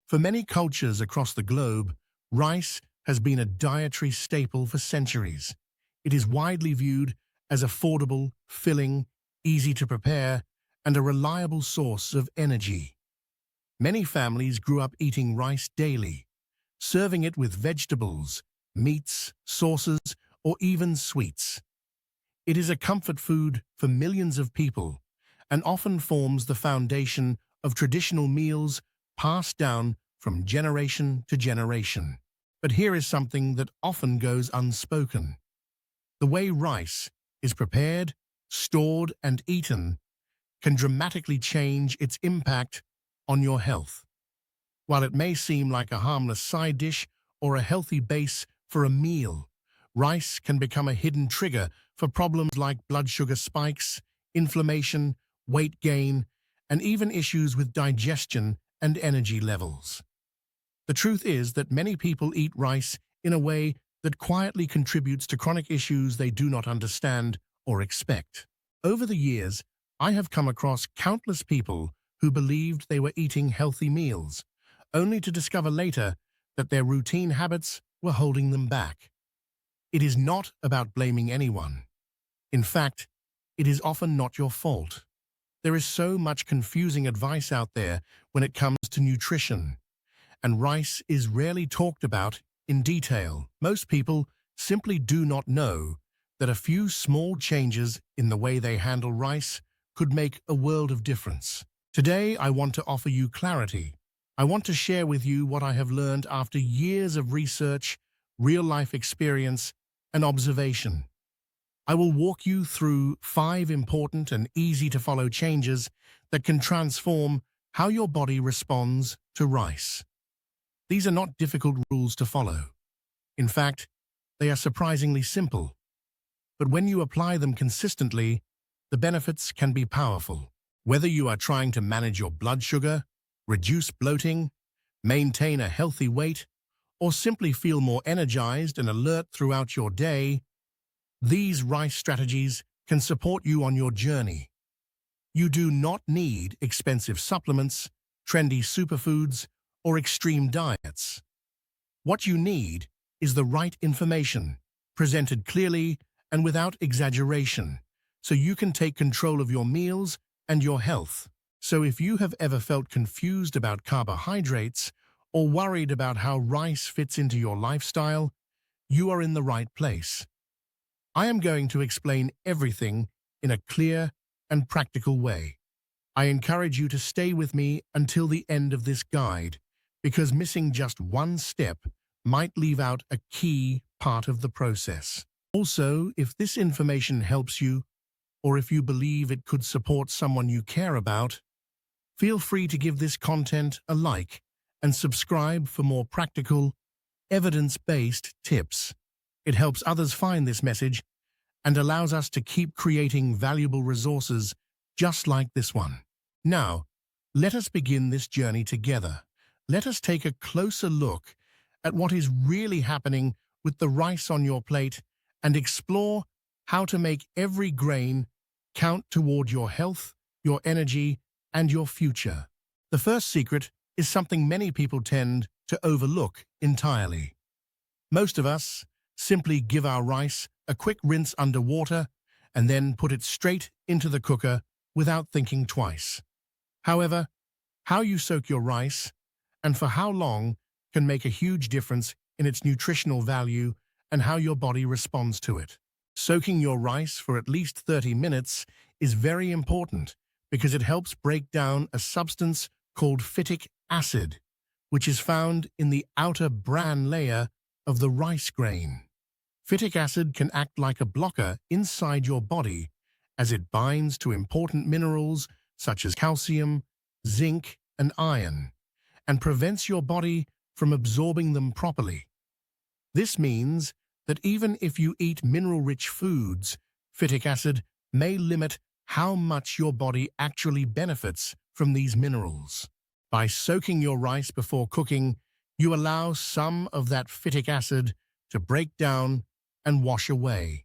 For many cultures across the globe, rice has been a dietary staple for centuries. It is widely viewed as affordable, filling, easy to prepare, and a reliable source of energy. Many families grew up eating rice daily, serving it with vegetables, meats, sauces, or even sweets. It is a comfort food for millions of people and often forms the foundation of traditional meals passed down from generation to generation. But here is something that often goes unspoken. The way rice is prepared, stored, and eaten can dramatically change its impact on your health. While it may seem like a harmless side dish or a healthy base for a meal, rice can become a hidden trigger for problems like blood sugar spikes, inflammation, weight gain, and even issues with digestion and energy levels. The truth is that many people eat rice in a way that quietly contributes to chronic issues they do not understand or expect. Over the years, I have come across countless people who believed they were eating healthy meals, only to discover later that their routine habits were holding them back. It is not about blaming anyone. In fact, it is often not your fault. There is so much confusing advice out there when it comes to nutrition, and rice is rarely talked about in detail. Most people simply do not know that a few small changes in the way they handle rice could make a world of difference. Today, I want to offer you clarity. I want to share with you what I have learned after years of research, real-life experience, and observation. I will walk you through 5 important and easy-to-follow changes that can transform how your body responds to rice. These are not difficult rules to follow. In fact, they are surprisingly simple. But when you apply them consistently, the benefits can be powerful. Whether you are trying to manage your blood sugar, reduce bloating, maintain a healthy weight, or simply feel more energized and alert throughout your day, these rice strategies can support you on your journey. You do not need expensive supplements, trendy superfoods, or extreme diets. What you need is the right information, presented clearly and without exaggeration, so you can take control of your meals and your health. So if you have ever felt confused about carbohydrates or worried about how rice fits into your lifestyle, you are in the right place. I am going to explain everything in a clear and practical way. I encourage you to stay with me until the end of this guide, because missing just one step might leave out a key part of the process. Also, if this information helps you, or if you believe it could support someone you care about, feel free to give this content a like and subscribe for more practical, evidence-based tips. It helps others find this message and allows us to keep creating valuable resources just like this one. Now, let us begin this journey together. Let us take a closer look at what is really happening with the rice on your plate and explore how to make every grain count toward your health, your energy, and your future. The first secret is something many people tend to overlook entirely. Most of us simply give our rice a quick rinse under water and then put it straight into the cooker without thinking twice. However, how you soak your rice and for how long can make a huge difference in its nutritional value and how your body responds to it. Soaking your rice for at least 30 minutes is very important because it helps break down a substance called phytic acid, which is found in the outer bran layer of the rice grain. Phytic acid can act like a blocker inside your body as it binds to important minerals such as calcium, zinc, and iron, and prevents your body from absorbing them properly. This means that even if you eat mineral-rich foods, phytic acid may limit how much your body actually benefits from these minerals. By soaking your rice before cooking, you allow some of that phytic acid to break down and wash away.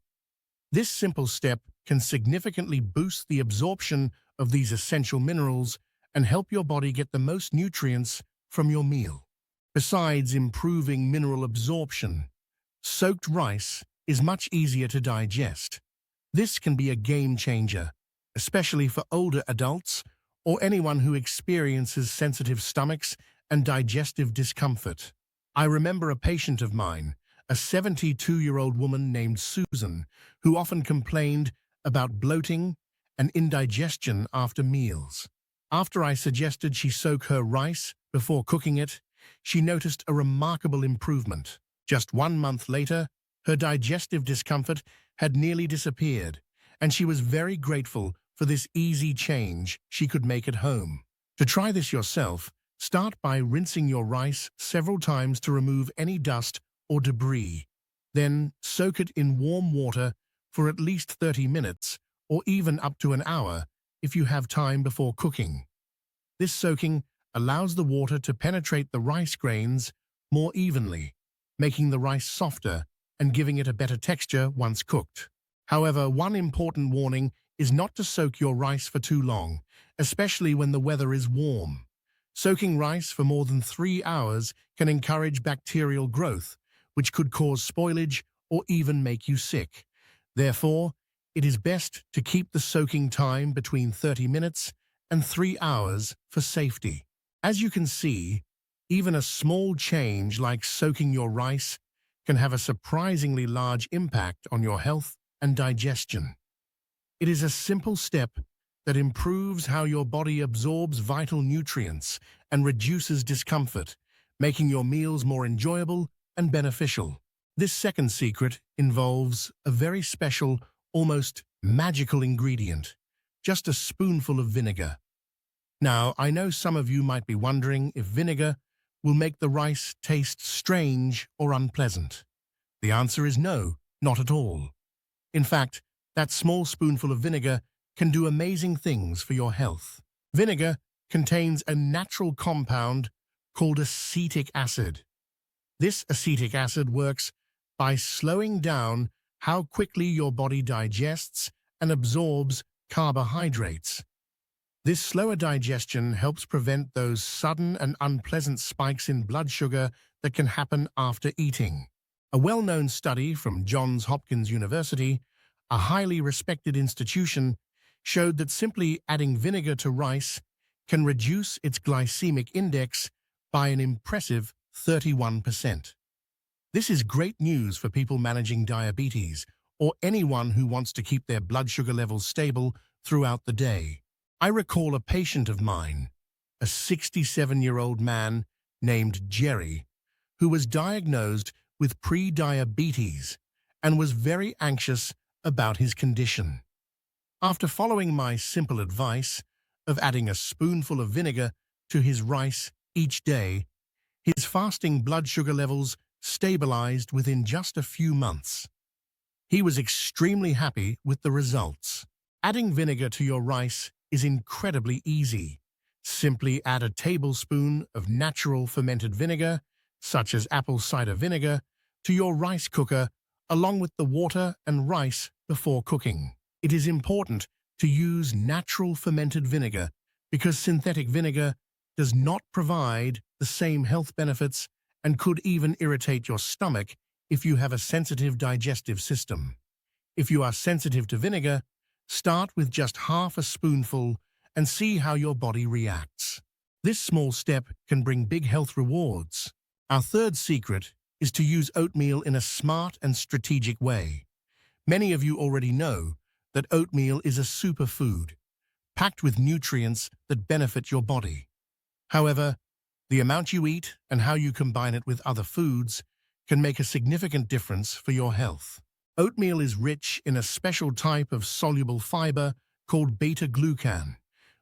This simple step can significantly boost the absorption of these essential minerals and help your body get the most nutrients from your meal. Besides improving mineral absorption, soaked rice is much easier to digest. This can be a game changer, especially for older adults or anyone who experiences sensitive stomachs and digestive discomfort. I remember a patient of mine, a 72-year-old woman named Susan, who often complained about bloating and indigestion after meals. After I suggested she soak her rice before cooking it, she noticed a remarkable improvement. Just 1 month later, her digestive discomfort had nearly disappeared, and she was very grateful for this easy change she could make at home. To try this yourself, start by rinsing your rice several times to remove any dust or debris. Then soak it in warm water for at least 30 minutes or even up to an hour if you have time before cooking. This soaking allows the water to penetrate the rice grains more evenly, making the rice softer and giving it a better texture once cooked. However, one important warning is not to soak your rice for too long, especially when the weather is warm. Soaking rice for more than 3 hours can encourage bacterial growth, which could cause spoilage or even make you sick. Therefore, it is best to keep the soaking time between 30 minutes and 3 hours for safety. As you can see, even a small change like soaking your rice can have a surprisingly large impact on your health and digestion. It is a simple step that improves how your body absorbs vital nutrients and reduces discomfort, making your meals more enjoyable and beneficial. This second secret involves a very special, almost magical ingredient, just a spoonful of vinegar. Now, I know some of you might be wondering if vinegar will make the rice taste strange or unpleasant. The answer is no, not at all. In fact, that small spoonful of vinegar can do amazing things for your health. Vinegar contains a natural compound called acetic acid. This acetic acid works by slowing down how quickly your body digests and absorbs carbohydrates. This slower digestion helps prevent those sudden and unpleasant spikes in blood sugar that can happen after eating. A well-known study from Johns Hopkins University, a highly respected institution, showed that simply adding vinegar to rice can reduce its glycemic index by an impressive 31%. This is great news for people managing diabetes or anyone who wants to keep their blood sugar levels stable throughout the day. I recall a patient of mine, a 67-year-old man named Jerry, who was diagnosed with pre-diabetes and was very anxious about his condition. After following my simple advice of adding a spoonful of vinegar to his rice each day, his fasting blood sugar levels stabilized within just a few months. He was extremely happy with the results. Adding vinegar to your rice is incredibly easy. Simply add a tablespoon of natural fermented vinegar, such as apple cider vinegar, to your rice cooker along with the water and rice before cooking. It is important to use natural fermented vinegar because synthetic vinegar does not provide the same health benefits and could even irritate your stomach if you have a sensitive digestive system. If you are sensitive to vinegar, start with just half a spoonful and see how your body reacts. This small step can bring big health rewards. Our third secret is to use oatmeal in a smart and strategic way. Many of you already know that oatmeal is a superfood, packed with nutrients that benefit your body. However, the amount you eat and how you combine it with other foods can make a significant difference for your health. Oatmeal is rich in a special type of soluble fiber called beta-glucan.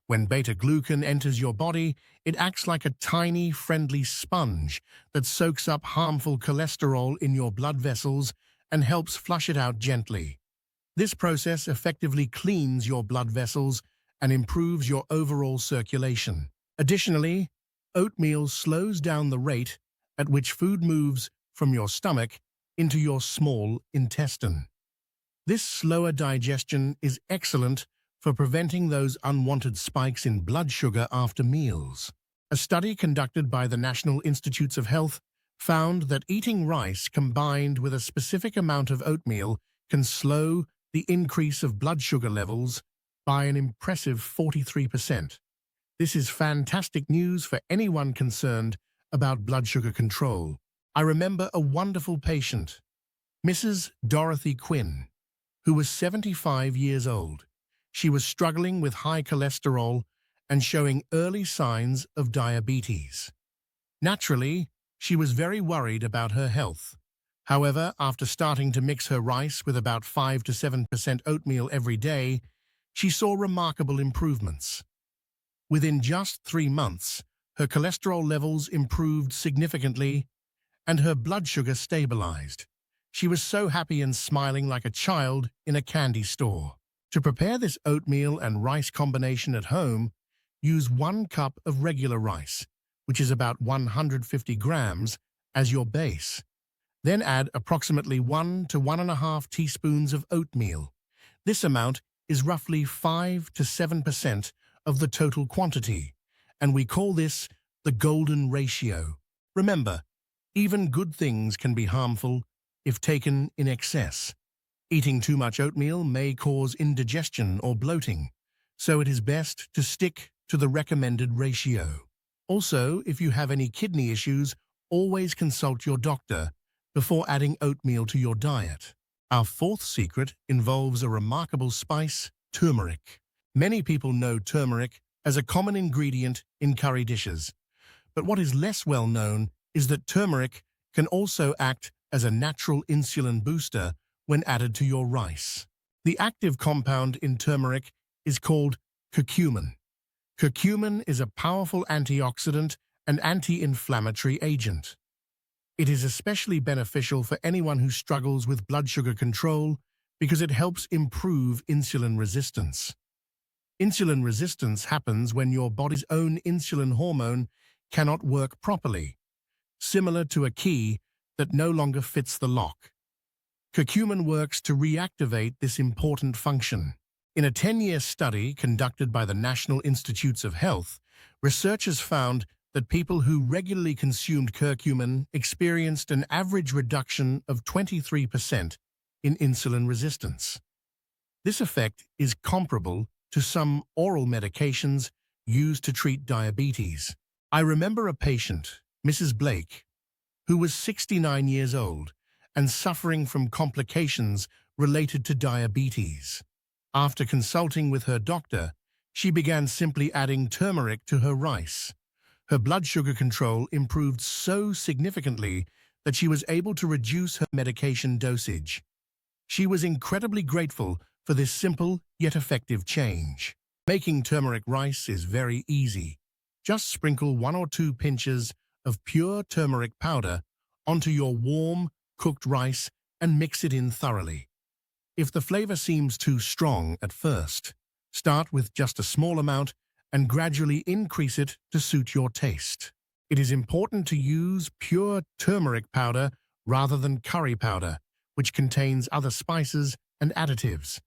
When beta-glucan enters your body, it acts like a tiny, friendly sponge that soaks up harmful cholesterol in your blood vessels and helps flush it out gently. This process effectively cleans your blood vessels and improves your overall circulation. Additionally, oatmeal slows down the rate at which food moves from your stomach into your small intestine. This slower digestion is excellent for preventing those unwanted spikes in blood sugar after meals. A study conducted by the National Institutes of Health found that eating rice combined with a specific amount of oatmeal can slow the increase of blood sugar levels by an impressive 43%. This is fantastic news for anyone concerned about blood sugar control. I remember a wonderful patient, Mrs. Dorothy Quinn, who was 75 years old. She was struggling with high cholesterol and showing early signs of diabetes. Naturally, she was very worried about her health. However, after starting to mix her rice with about 5 to 7% oatmeal every day, she saw remarkable improvements. Within just 3 months, her cholesterol levels improved significantly and her blood sugar stabilized. She was so happy and smiling like a child in a candy store. To prepare this oatmeal and rice combination at home, use 1 cup of regular rice, which is about 150 grams, as your base. Then add approximately 1 to 1.5 teaspoons of oatmeal. This amount is roughly 5 to 7% of the total quantity, and we call this the golden ratio. Remember, even good things can be harmful if taken in excess. Eating too much oatmeal may cause indigestion or bloating, so it is best to stick to the recommended ratio. Also, if you have any kidney issues, always consult your doctor before adding oatmeal to your diet. Our 4th secret involves a remarkable spice, turmeric. Many people know turmeric as a common ingredient in curry dishes, but what is less well known is that turmeric can also act as a natural insulin booster when added to your rice. The active compound in turmeric is called curcumin. Curcumin is a powerful antioxidant and anti-inflammatory agent. It is especially beneficial for anyone who struggles with blood sugar control because it helps improve insulin resistance. Insulin resistance happens when your body's own insulin hormone cannot work properly, similar to a key that no longer fits the lock. Curcumin works to reactivate this important function. In a 10-year study conducted by the National Institutes of Health, researchers found that people who regularly consumed curcumin experienced an average reduction of 23% in insulin resistance. This effect is comparable to some oral medications used to treat diabetes. I remember a patient, Mrs. Blake, who was 69 years old and suffering from complications related to diabetes. After consulting with her doctor, she began simply adding turmeric to her rice. Her blood sugar control improved so significantly that she was able to reduce her medication dosage. She was incredibly grateful for this simple yet effective change. Making turmeric rice is very easy. Just sprinkle 1 or 2 pinches of pure turmeric powder onto your warm, cooked rice and mix it in thoroughly. If the flavor seems too strong at first, start with just a small amount and gradually increase it to suit your taste. It is important to use pure turmeric powder rather than curry powder, which contains other spices and additives.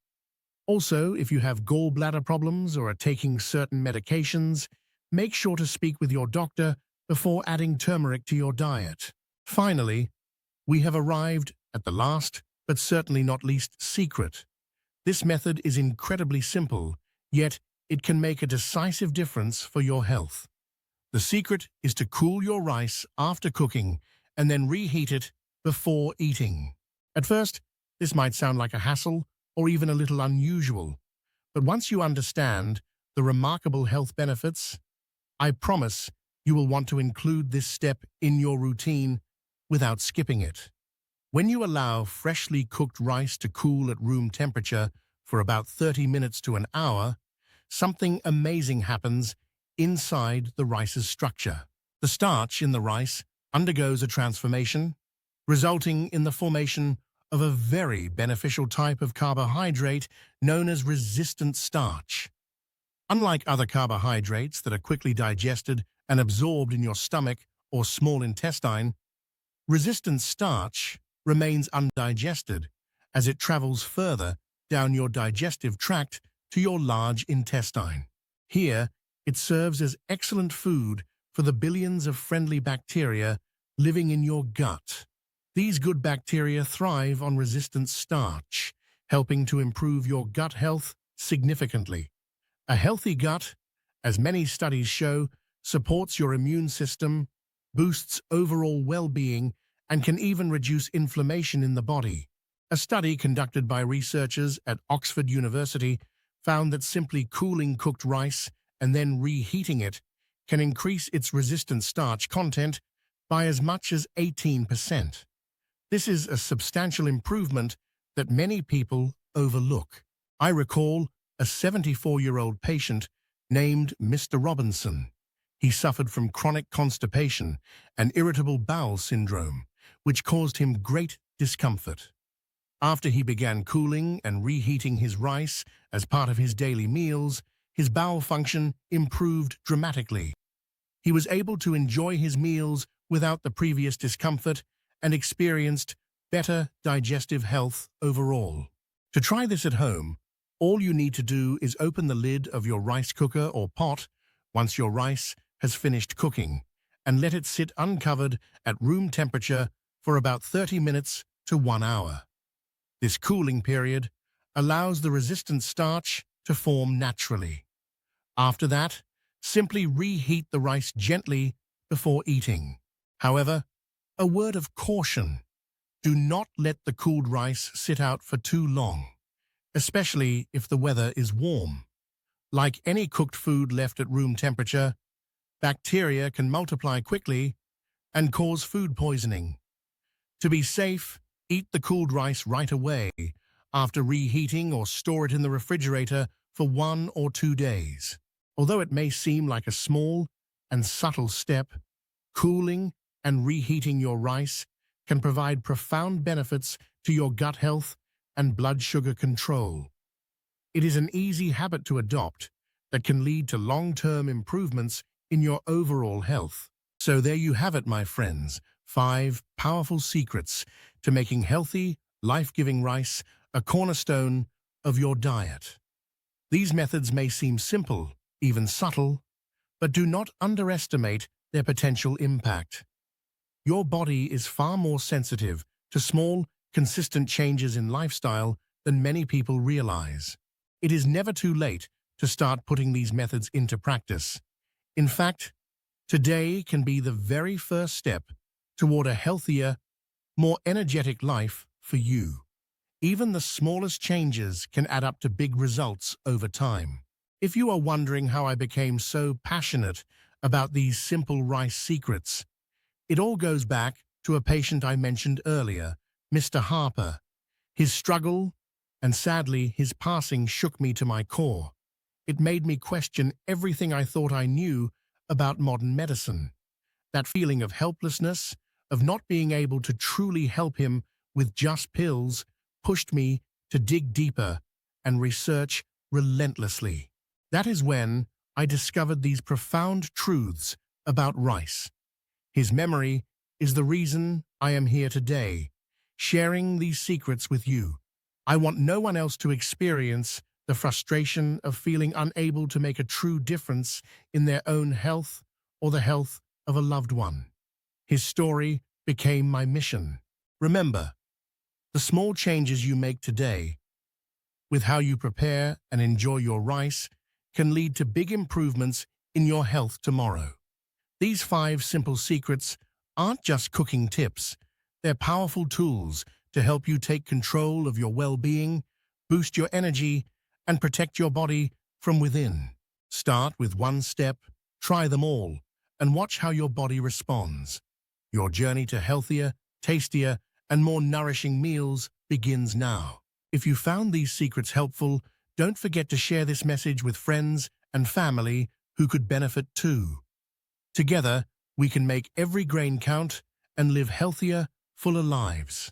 Also, if you have gallbladder problems or are taking certain medications, make sure to speak with your doctor before adding turmeric to your diet. Finally, we have arrived at the last, but certainly not least, secret. This method is incredibly simple, yet it can make a decisive difference for your health. The secret is to cool your rice after cooking and then reheat it before eating. At first, this might sound like a hassle or even a little unusual, but once you understand the remarkable health benefits, I promise you will want to include this step in your routine without skipping it. When you allow freshly cooked rice to cool at room temperature for about 30 minutes to an hour, something amazing happens inside the rice's structure. The starch in the rice undergoes a transformation, resulting in the formation of a very beneficial type of carbohydrate known as resistant starch. Unlike other carbohydrates that are quickly digested and absorbed in your stomach or small intestine, resistant starch remains undigested as it travels further down your digestive tract to your large intestine. Here, it serves as excellent food for the billions of friendly bacteria living in your gut. These good bacteria thrive on resistant starch, helping to improve your gut health significantly. A healthy gut, as many studies show, supports your immune system, boosts overall well-being, and can even reduce inflammation in the body. A study conducted by researchers at Oxford University found that simply cooling cooked rice and then reheating it can increase its resistant starch content by as much as 18%. This is a substantial improvement that many people overlook. I recall a 74-year-old patient named Mr. Robinson. He suffered from chronic constipation and irritable bowel syndrome, which caused him great discomfort. After he began cooling and reheating his rice as part of his daily meals, his bowel function improved dramatically. He was able to enjoy his meals without the previous discomfort and experienced better digestive health overall. To try this at home, all you need to do is open the lid of your rice cooker or pot once your rice has finished cooking and let it sit uncovered at room temperature for about 30 minutes to 1 hour. This cooling period allows the resistant starch to form naturally. After that, simply reheat the rice gently before eating. However, a word of caution: do not let the cooled rice sit out for too long, especially if the weather is warm. Like any cooked food left at room temperature, bacteria can multiply quickly and cause food poisoning. To be safe, eat the cooled rice right away after reheating or store it in the refrigerator for 1 or 2 days. Although it may seem like a small and subtle step, cooling and reheating your rice can provide profound benefits to your gut health and blood sugar control. It is an easy habit to adopt that can lead to long-term improvements in your overall health. So there you have it, my friends, 5 powerful secrets to making healthy, life-giving rice a cornerstone of your diet. These methods may seem simple, even subtle, but do not underestimate their potential impact. Your body is far more sensitive to small, consistent changes in lifestyle than many people realize. It is never too late to start putting these methods into practice. In fact, today can be the very first step toward a healthier, more energetic life for you. Even the smallest changes can add up to big results over time. If you are wondering how I became so passionate about these simple rice secrets, it all goes back to a patient I mentioned earlier, Mr. Harper. His struggle and sadly his passing shook me to my core. It made me question everything I thought I knew about modern medicine. That feeling of helplessness, of not being able to truly help him with just pills, pushed me to dig deeper and research relentlessly. That is when I discovered these profound truths about rice. His memory is the reason I am here today, sharing these secrets with you. I want no one else to experience the frustration of feeling unable to make a true difference in their own health or the health of a loved one. His story became my mission. Remember, the small changes you make today with how you prepare and enjoy your rice can lead to big improvements in your health tomorrow. These 5 simple secrets aren't just cooking tips. They're powerful tools to help you take control of your well-being, boost your energy, and protect your body from within. Start with one step, try them all, and watch how your body responds. Your journey to healthier, tastier, and more nourishing meals begins now. If you found these secrets helpful, don't forget to share this message with friends and family who could benefit too. Together, we can make every grain count and live healthier, fuller lives.